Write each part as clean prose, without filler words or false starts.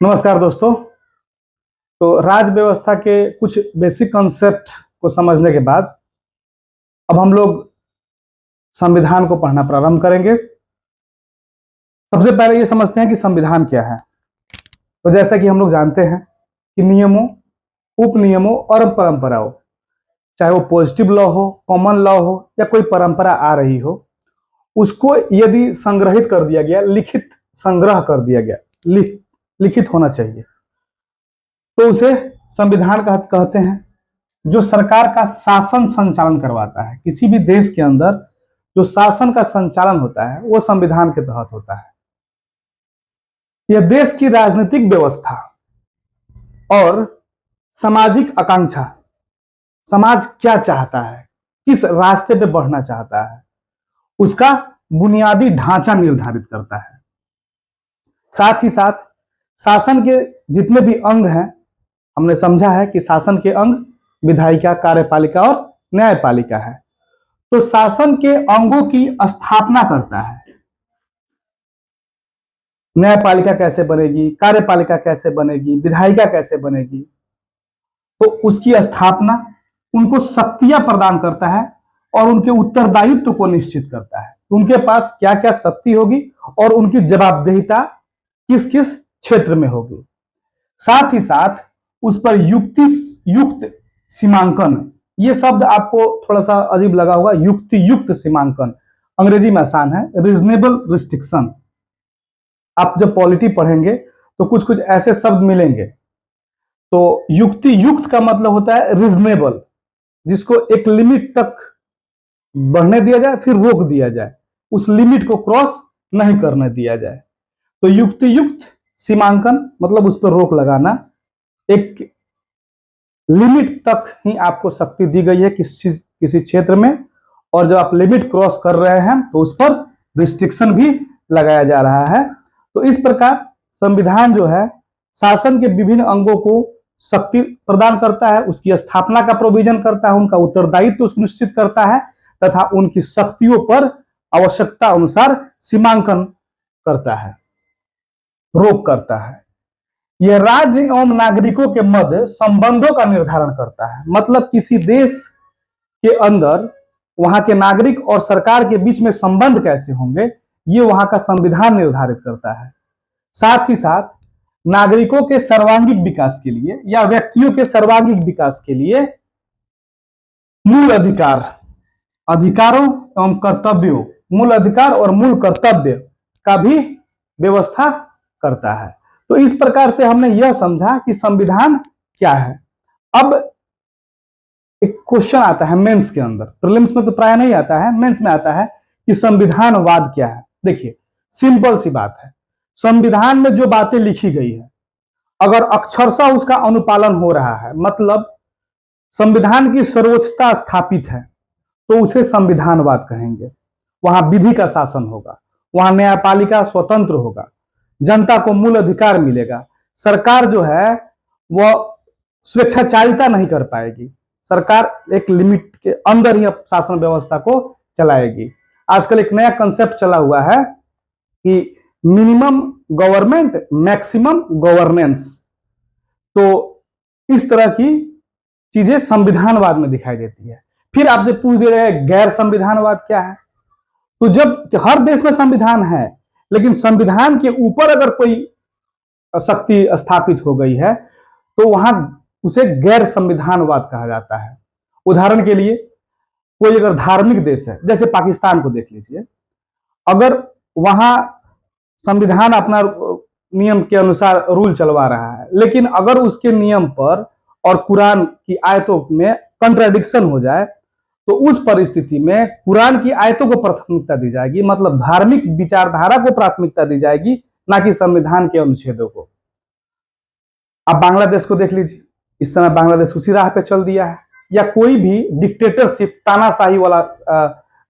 नमस्कार दोस्तों। तो राज व्यवस्था के कुछ बेसिक कॉन्सेप्ट को समझने के बाद अब हम लोग संविधान को पढ़ना प्रारंभ करेंगे। सबसे पहले ये समझते हैं कि संविधान क्या है। तो जैसा कि हम लोग जानते हैं कि नियमों, उपनियमों और परंपराओं, चाहे वो पॉजिटिव लॉ हो, कॉमन लॉ हो या कोई परंपरा आ रही हो, उसको यदि संग्रहित कर दिया गया, लिखित संग्रह कर दिया गया, लिखित होना चाहिए, तो उसे संविधान कहते हैं। जो सरकार का शासन संचालन करवाता है, किसी भी देश के अंदर जो शासन का संचालन होता है वो संविधान के तहत होता है। यह देश की राजनीतिक व्यवस्था और सामाजिक आकांक्षा, समाज क्या चाहता है, किस रास्ते पे बढ़ना चाहता है, उसका बुनियादी ढांचा निर्धारित करता है। साथ ही साथ शासन के जितने भी अंग हैं, हमने समझा है कि शासन के अंग विधायिका, कार्यपालिका और न्यायपालिका है। तो शासन के अंगों की स्थापना करता है। न्यायपालिका कैसे बनेगी, कार्यपालिका कैसे बनेगी, विधायिका कैसे बनेगी, तो उसकी स्थापना, उनको शक्तियां प्रदान करता है और उनके उत्तरदायित्व को निश्चित करता है। उनके पास क्या क्या शक्ति होगी और उनकी जवाबदेहिता किस किस क्षेत्र में होगी। साथ ही साथ उस पर युक्त सीमांकन, ये शब्द आपको थोड़ा सा अजीब लगा होगा, युक्त सीमांकन अंग्रेजी में आसान है, रीजनेबल रिस्ट्रिक्शन। आप जब पॉलिटी पढ़ेंगे तो कुछ कुछ ऐसे शब्द मिलेंगे। तो युक्त का मतलब होता है रीजनेबल, जिसको एक लिमिट तक बढ़ने दिया जाए फिर रोक दिया जाए, उस लिमिट को क्रॉस नहीं करने दिया जाए। तो युक्त सीमांकन मतलब उस पर रोक लगाना, एक लिमिट तक ही आपको शक्ति दी गई है किसी क्षेत्र में, और जब आप लिमिट क्रॉस कर रहे हैं तो उस पर रिस्ट्रिक्शन भी लगाया जा रहा है। तो इस प्रकार संविधान जो है शासन के विभिन्न अंगों को शक्ति प्रदान करता है, उसकी स्थापना का प्रोविजन करता है, उनका उत्तरदायित्व सुनिश्चित करता है तथा उनकी शक्तियों पर आवश्यकता अनुसार सीमांकन करता है, रोक करता है। यह राज्य एवं नागरिकों के मध्य संबंधों का निर्धारण करता है। मतलब किसी देश के अंदर वहां के नागरिक और सरकार के बीच में संबंध कैसे होंगे, ये वहां का संविधान निर्धारित करता है। साथ ही साथ नागरिकों के सर्वांगीण विकास के लिए या व्यक्तियों के सर्वांगीण विकास के लिए मूल अधिकारों एवं कर्तव्यों, मूल अधिकार और मूल कर्तव्य का भी व्यवस्था करता है। तो इस प्रकार से हमने यह समझा कि संविधान क्या है। अब एक क्वेश्चन आता है मेंस के अंदर, प्रीलिम्स में तो प्राय नहीं आता है, मेंस में आता है कि संविधानवाद क्या है। देखिए सिंपल सी बात है, संविधान में जो बातें लिखी गई है अगर अक्षरशः उसका अनुपालन हो रहा है, मतलब संविधान की सर्वोच्चता स्थापित है, तो उसे संविधानवाद कहेंगे। वहां विधि का शासन होगा, वहां न्यायपालिका स्वतंत्र होगा, जनता को मूल अधिकार मिलेगा, सरकार जो है वह स्वेच्छाचारिता नहीं कर पाएगी, सरकार एक लिमिट के अंदर ही शासन व्यवस्था को चलाएगी। आजकल एक नया कंसेप्ट चला हुआ है कि मिनिमम गवर्नमेंट मैक्सिमम गवर्नेंस। तो इस तरह की चीजें संविधानवाद में दिखाई देती है। फिर आपसे पूछ दिया जाए गैर संविधानवाद क्या है, तो जब हर देश में संविधान है लेकिन संविधान के ऊपर अगर कोई शक्ति स्थापित हो गई है तो वहां उसे गैर संविधानवाद कहा जाता है। उदाहरण के लिए कोई अगर धार्मिक देश है, जैसे पाकिस्तान को देख लीजिए, अगर वहां संविधान अपना नियम के अनुसार रूल चलवा रहा है, लेकिन अगर उसके नियम पर और कुरान की आयतों में कंट्राडिक्शन हो जाए तो उस परिस्थिति में कुरान की आयतों को प्राथमिकता दी जाएगी, मतलब धार्मिक विचारधारा को प्राथमिकता दी जाएगी, ना कि संविधान के अनुच्छेदों को। आप बांग्लादेश को देख लीजिए, इस समय बांग्लादेश उसी राह पे चल दिया है। या कोई भी डिक्टेटरशिप, तानाशाही वाला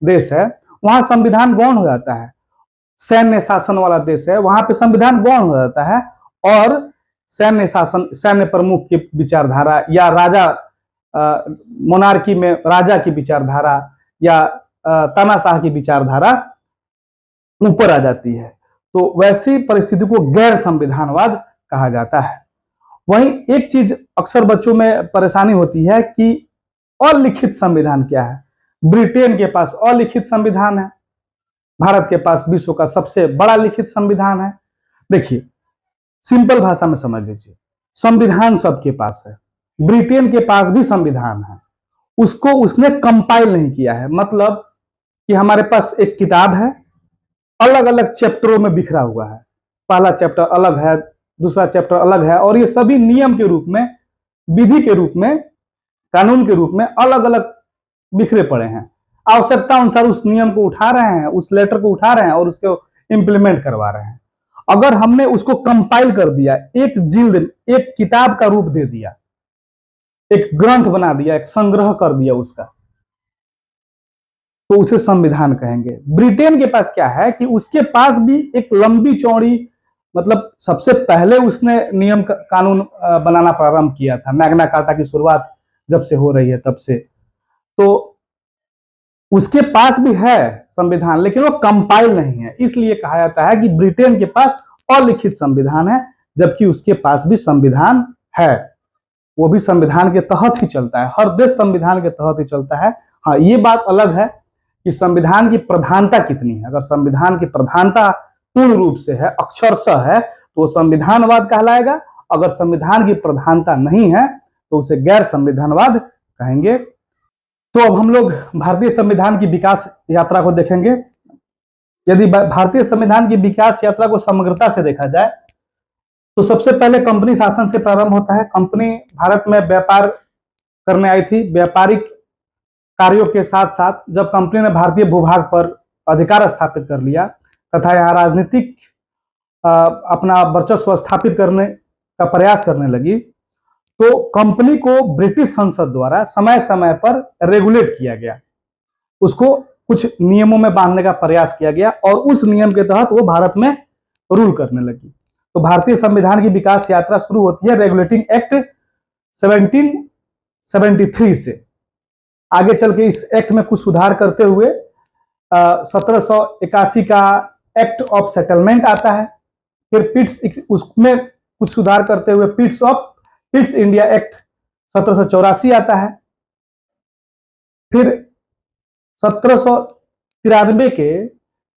देश है, वहां संविधान गौण हो जाता है। सैन्य शासन वाला देश है, वहां पे संविधान गौण हो जाता है और सैन्य शासन, सैन्य प्रमुख की विचारधारा या राजा मोनार्की में राजा की विचारधारा या तानाशाह की विचारधारा ऊपर आ जाती है। तो वैसी परिस्थिति को गैर संविधानवाद कहा जाता है। वहीं एक चीज अक्सर बच्चों में परेशानी होती है कि अलिखित संविधान क्या है। ब्रिटेन के पास अलिखित संविधान है, भारत के पास विश्व का सबसे बड़ा लिखित संविधान है। देखिए, सिंपल भाषा में समझ लीजिए, संविधान सबके पास है, ब्रिटेन के पास भी संविधान है, उसको उसने कंपाइल नहीं किया है। मतलब कि हमारे पास एक किताब है, अलग अलग चैप्टरों में बिखरा हुआ है, पहला चैप्टर अलग है, दूसरा चैप्टर अलग है, और ये सभी नियम के रूप में, विधि के रूप में, कानून के रूप में अलग अलग बिखरे पड़े हैं। आवश्यकता अनुसार उस नियम को उठा रहे हैं, उस लेटर को उठा रहे हैं और उसको इंप्लीमेंट करवा रहे हैं। अगर हमने उसको कंपाइल कर दिया, एक जिल्द, एक किताब का रूप दे दिया, एक ग्रंथ बना दिया, एक संग्रह कर दिया उसका, तो उसे संविधान कहेंगे। ब्रिटेन के पास क्या है कि उसके पास भी एक लंबी चौड़ी, मतलब सबसे पहले उसने नियम कानून बनाना प्रारंभ किया था, मैग्ना कार्टा की शुरुआत जब से हो रही है तब से, तो उसके पास भी है संविधान, लेकिन वो कंपाइल नहीं है। इसलिए कहा जाता है कि ब्रिटेन के पास अलिखित संविधान है, जबकि उसके पास भी संविधान है, वो भी संविधान के तहत ही चलता है। हर देश संविधान के तहत ही चलता है। हाँ, ये बात अलग है कि संविधान की प्रधानता कितनी है। अगर संविधान की प्रधानता पूर्ण रूप से है, अक्षरशः है, तो संविधानवाद कहलाएगा। अगर संविधान की प्रधानता नहीं है तो उसे गैर संविधानवाद कहेंगे। तो अब हम लोग भारतीय संविधान की विकास यात्रा को देखेंगे। यदि भारतीय संविधान की विकास यात्रा को समग्रता से देखा जाए तो सबसे पहले कंपनी शासन से प्रारंभ होता है। कंपनी भारत में व्यापार करने आई थी। व्यापारिक कार्यों के साथ साथ जब कंपनी ने भारतीय भूभाग पर अधिकार स्थापित कर लिया तथा यहाँ राजनीतिक अपना वर्चस्व स्थापित करने का प्रयास करने लगी, तो कंपनी को ब्रिटिश संसद द्वारा समय समय पर रेगुलेट किया गया, उसको कुछ नियमों में बांधने का प्रयास किया गया और उस नियम के तहत वो भारत में रूल करने लगी। तो भारतीय संविधान की विकास यात्रा शुरू होती है रेगुलेटिंग एक्ट 1773 से। आगे चल के इस एक्ट में कुछ सुधार करते हुए 1781 का एक्ट ऑफ सेटलमेंट आता है। फिर पिट्स, उसमें कुछ सुधार करते हुए पिट्स इंडिया एक्ट 1784 आता है। फिर 1793 के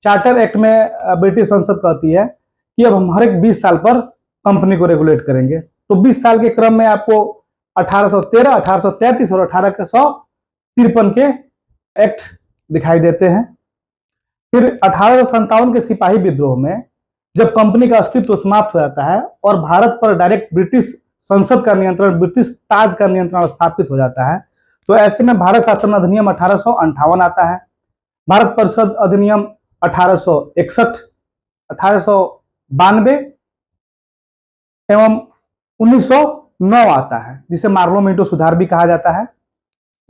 चार्टर एक्ट में ब्रिटिश संसद कहती है कि अब हम हर एक 20 साल पर कंपनी को रेगुलेट करेंगे। तो 20 साल के क्रम में आपको 1813, 1833 और 1853 के एक्ट दिखाई देते हैं। फिर 1857 के सिपाही विद्रोह में जब कंपनी का अस्तित्व समाप्त हो जाता है और भारत पर डायरेक्ट ब्रिटिश संसद का नियंत्रण, ब्रिटिश ताज का नियंत्रण स्थापित हो जाता है, तो ऐसे में भारत शासन अधिनियम 1858 आता है, भारत परिषद अधिनियम 1861, 1892 एवं 1909 आता है, जिसे मार्लो मिंटो सुधार भी कहा जाता है।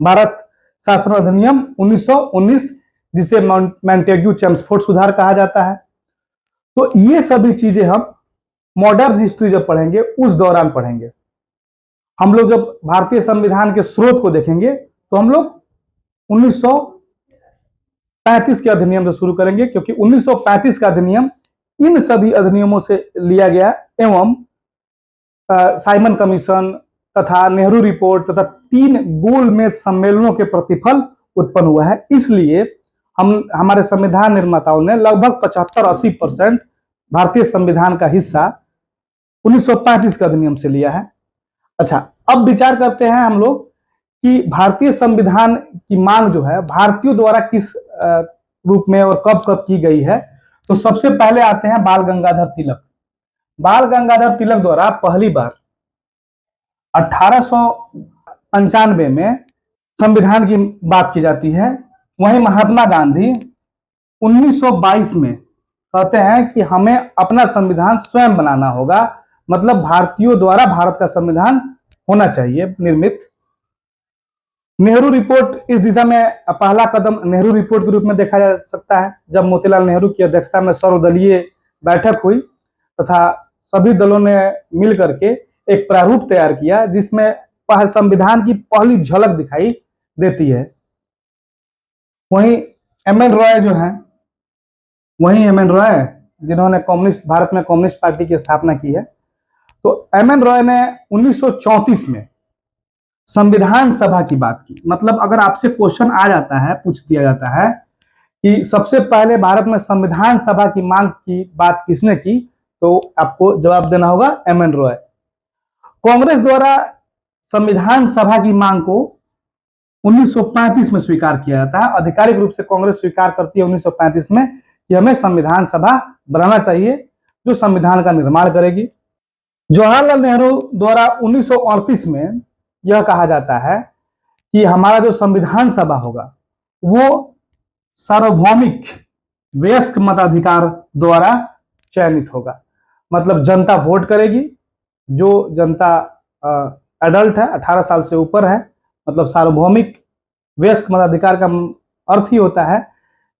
भारत शासन अधिनियम 1919, जिसे मॉन्टेग्यू चेम्सफोर्ड सुधार कहा जाता है। तो ये सभी चीजें हम मॉडर्न हिस्ट्री जब पढ़ेंगे उस दौरान पढ़ेंगे। हम लोग जब भारतीय संविधान के स्रोत को देखेंगे तो हम लोग 1935 के अधिनियम से शुरू करेंगे, क्योंकि 1935 का अधिनियम इन सभी अधिनियमों से लिया गया एवं साइमन कमीशन तथा नेहरू रिपोर्ट तथा 3 गोलमेज सम्मेलनों के प्रतिफल उत्पन्न हुआ है। इसलिए हमारे संविधान निर्माताओं ने लगभग 75-80% भारतीय संविधान का हिस्सा 1935 के अधिनियम से लिया है। अच्छा, अब विचार करते हैं हम लोग कि भारतीय संविधान की मांग जो है भारतीयों द्वारा किस रूप में और कब कब की गई है। तो सबसे पहले आते हैं बाल गंगाधर तिलक। बाल गंगाधर तिलक द्वारा पहली बार 1895 में संविधान की बात की जाती है। वहीं महात्मा गांधी 1922 में कहते हैं कि हमें अपना संविधान स्वयं बनाना होगा, मतलब भारतीयों द्वारा भारत का संविधान होना चाहिए निर्मित। नेहरू रिपोर्ट इस दिशा में पहला कदम नेहरू रिपोर्ट के रूप में देखा जा सकता है, जब मोतीलाल नेहरू की अध्यक्षता में सर्वदलीय बैठक हुई तथा सभी दलों ने मिलकर के एक प्रारूप तैयार किया, जिसमें संविधान की पहली झलक दिखाई देती है। वहीं एम.एन. रॉय जो हैं, जिन्होंने भारत में कम्युनिस्ट पार्टी की स्थापना की है, तो एम.एन. रॉय ने 1934 में संविधान सभा की बात की। मतलब अगर आपसे क्वेश्चन आ जाता है, पूछ दिया जाता है कि सबसे पहले भारत में संविधान सभा की मांग की बात किसने की, तो आपको जवाब देना होगा एम.एन. रॉय। कांग्रेस द्वारा संविधान सभा की मांग को 1935 में स्वीकार किया जाता है। आधिकारिक रूप से कांग्रेस स्वीकार करती है 1935 में कि हमें संविधान सभा बनाना चाहिए जो संविधान का निर्माण करेगी। जवाहरलाल नेहरू द्वारा 1938 में यह कहा जाता है कि हमारा जो संविधान सभा होगा वो सार्वभौमिक वयस्क मताधिकार द्वारा चयनित होगा। मतलब जनता वोट करेगी, जो जनता एडल्ट है, 18 साल से ऊपर है, मतलब सार्वभौमिक वयस्क मताधिकार का अर्थ ही होता है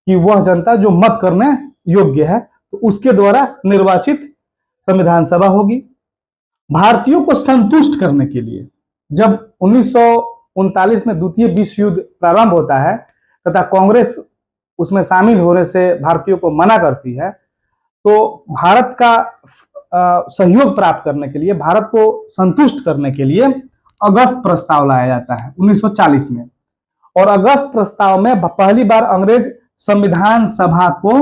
कि वह जनता जो मत करने योग्य है, तो उसके द्वारा निर्वाचित संविधान सभा होगी। भारतीयों को संतुष्ट करने के लिए जब 1939 में द्वितीय विश्व युद्ध प्रारंभ होता है तथा कांग्रेस उसमें शामिल होने से भारतीयों को मना करती है, तो भारत का सहयोग प्राप्त करने के लिए, भारत को संतुष्ट करने के लिए अगस्त प्रस्ताव लाया जाता है 1940 में। और अगस्त प्रस्ताव में पहली बार अंग्रेज संविधान सभा को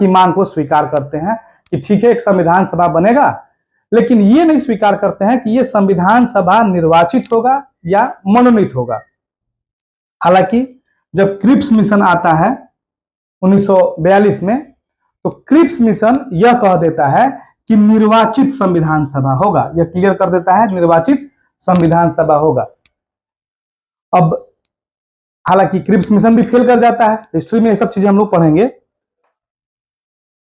मांग को स्वीकार करते हैं कि ठीक है, एक संविधान सभा बनेगा, लेकिन ये नहीं स्वीकार करते हैं कि ये संविधान सभा निर्वाचित होगा या मनोनीत होगा। हालांकि जब क्रिप्स मिशन आता है 1942 में, तो क्रिप्स मिशन यह कह देता है कि निर्वाचित संविधान सभा होगा, यह क्लियर कर देता है निर्वाचित संविधान सभा होगा। अब हालांकि क्रिप्स मिशन भी फेल कर जाता है, हिस्ट्री में ये सब चीजें हम लोग पढ़ेंगे।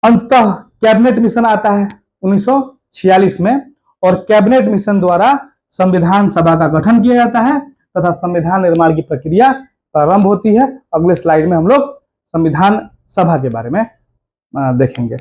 अंततः कैबिनेट मिशन आता है 1946 में, और कैबिनेट मिशन द्वारा संविधान सभा का गठन किया जाता है तथा संविधान निर्माण की प्रक्रिया प्रारंभ होती है। अगले स्लाइड में हम लोग संविधान सभा के बारे में देखेंगे।